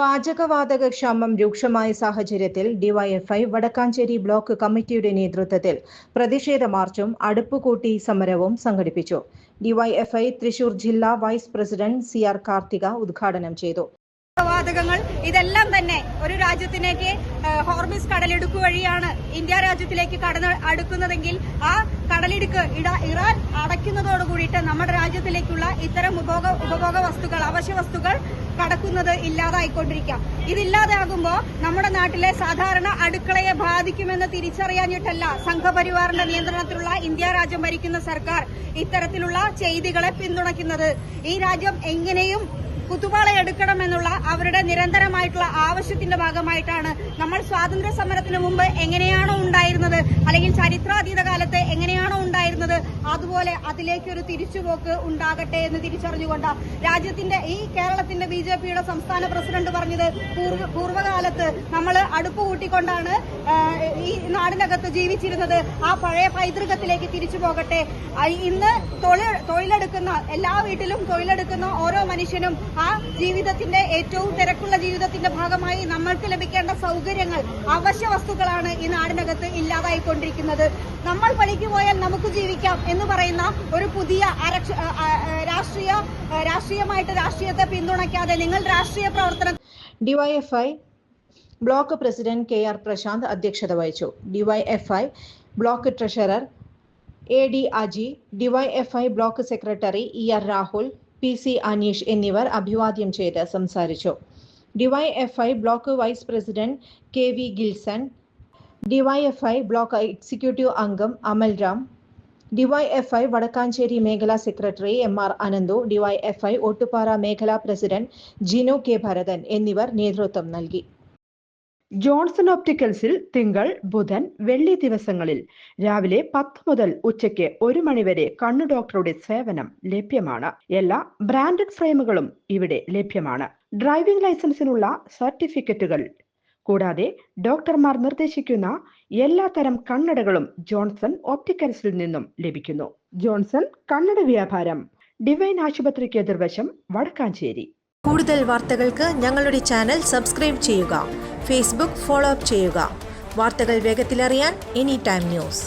പാചകവാതക ക്ഷാമം രൂക്ഷമായ സാഹചര്യത്തിൽ ഡിവൈഎഫ്ഐ വടക്കാഞ്ചേരി ബ്ലോക്ക് കമ്മിറ്റിയുടെ നേതൃത്വത്തിൽ പ്രതിഷേധ മാർച്ചും അടുപ്പുകൂട്ടി സമരവും സംഘടിപ്പിച്ചു. ഡിവൈഎഫ്ഐ തൃശൂർ ജില്ലാ വൈസ് പ്രസിഡന്റ് CR കാർത്തിക ഉദ്ഘാടനം ചെയ്തു. വാതകങ്ങൾ ഇതെല്ലാം തന്നെ ഒരു രാജ്യത്തിലേക്ക് ഹോർമിസ് കടലിടുക്ക് വഴിയാണ് ഇന്ത്യ രാജ്യത്തിലേക്ക് അടുക്കുന്നതെങ്കിൽ ആ കടലിടുക്ക് ഇറാൻ അടയ്ക്കുന്നതോടുകൂടിയിട്ട് നമ്മുടെ രാജ്യത്തിലേക്കുള്ള ഇത്തരം ഉപഭോഗ വസ്തുക്കൾ അവശ്യ വസ്തുക്കൾ കടക്കുന്നത് ഇല്ലാതായിക്കൊണ്ടിരിക്കാം. ഇതില്ലാതാകുമ്പോൾ നമ്മുടെ നാട്ടിലെ സാധാരണ അടുക്കളയെ ബാധിക്കുമെന്ന് തിരിച്ചറിയാഞ്ഞിട്ടല്ല സംഘപരിവാറിന്റെ നിയന്ത്രണത്തിലുള്ള ഇന്ത്യ രാജ്യം ഭരിക്കുന്ന സർക്കാർ ഇത്തരത്തിലുള്ള ചെയ്തികളെ പിന്തുണയ്ക്കുന്നത്. ഈ രാജ്യം എങ്ങനെയും കുത്തുപാളയെടുക്കണമെന്നുള്ള അവരുടെ നിരന്തരമായിട്ടുള്ള ആവശ്യത്തിന്റെ ഭാഗമായിട്ടാണ് നമ്മൾ സ്വാതന്ത്ര്യ സമരത്തിന് മുമ്പ് എങ്ങനെയാണോ ഉണ്ടായിരുന്നത്, അല്ലെങ്കിൽ ചരിത്രാതീത കാലത്ത് എങ്ങനെയാണോ ഉണ്ടായിരുന്നത്, അതുപോലെ അതിലേക്കൊരു തിരിച്ചുപോക്ക് ഉണ്ടാകട്ടെ എന്ന് തിരിച്ചറിഞ്ഞുകൊണ്ട് രാജ്യത്തിന്റെ ഈ കേരളത്തിന്റെ BJPയുടെ സംസ്ഥാന പ്രസിഡന്റ് പറഞ്ഞത് പൂർവ്വകാലത്ത് നമ്മൾ അടുപ്പ് കൂട്ടിക്കൊണ്ടാണ് ഈ നാടിനകത്ത് ജീവിച്ചിരുന്നത്. ആ പഴയ പൈതൃകത്തിലേക്ക് തിരിച്ചു പോകട്ടെ. ഇന്ന് തൊഴിലെടുക്കുന്ന എല്ലാ വീട്ടിലും തൊഴിലെടുക്കുന്ന ഓരോ മനുഷ്യനും ആ ജീവിതത്തിന്റെ ഏറ്റവും തിരക്കുള്ള ജീവിതത്തിന്റെ ഭാഗമായി നമ്മൾക്ക് ലഭിക്കേണ്ട സൗകര്യങ്ങൾ അവശ്യ വസ്തുക്കളാണ് ഈ നാടിനകത്ത് ഇല്ലാതായിക്കൊണ്ടിരിക്കുന്നത്. നമ്മൾ പണിക്ക് പോയാൽ നമുക്ക് ജീവിക്കാം എന്ന് പറയുന്ന ഒരു പുതിയ രാഷ്ട്രീയമായിട്ട് രാഷ്ട്രീയത്തെ പിന്തുണയ്ക്കാതെ നിങ്ങൾ രാഷ്ട്രീയ പ്രവർത്തനം. DYFI block president KR Prashanth അധ്യക്ഷത വഹിച്ചു. DYFI block treasurer AD Aji, DYFI block secretary ER Rahul, PC Aneesh എന്നിവർ അഭിവാദ്യം ചെയ്ത് സംസാരിച്ചു. DYFI block vice president KV Gilson, DYFI block executive അംഗം അമൽരാം, ഡിവൈഎഫ്ഐ വടക്കാഞ്ചേരി മേഖലാ സെക്രട്ടറി MR അനന്തു, ഡിവൈഎഫ്ഐ ഒട്ടുപാറ മേഖലാ പ്രസിഡന്റ് ജിനു K ഭരതൻ എന്നിവർ നേതൃത്വം നൽകി. ജോൺസൺ ഒപ്റ്റിക്കൽസിൽ തിങ്കൾ, ബുധൻ, വെള്ളി ദിവസങ്ങളിൽ രാവിലെ 10 മുതൽ ഉച്ചയ്ക്ക് 1 മണിവരെ കണ്ണു ഡോക്ടറുടെ സേവനം ലഭ്യമാണ്. എല്ലാ ബ്രാൻഡഡ് ഫ്രെയിമുകളും ഇവിടെ ലഭ്യമാണ്. ഡ്രൈവിംഗ് ലൈസൻസിനുള്ള സർട്ടിഫിക്കറ്റുകൾ കൂടാതെ ഡോക്ടർമാർ നിർദ്ദേശിക്കുന്ന എല്ലാ തരം കണ്ണടകളും ജോൺസൺ ഒപ്റ്റിക്കൽസിൽ നിന്നും ലഭിക്കുന്നു. ജോൺസൺ കണ്ണട വ്യാപാരം, ഡിവൈൻ ആശുപത്രിക്ക് എതിർവശം, വടക്കാഞ്ചേരി. കൂടുതൽ വാർത്തകൾക്ക് ഞങ്ങളുടെ ചാനൽ സബ്സ്ക്രൈബ് ചെയ്യുക. ഫേസ്ബുക്ക് ഫോളോ അപ്പ് ചെയ്യുക. വാർത്തകൾ വേഗത്തിലറിയാൻ Anytime News.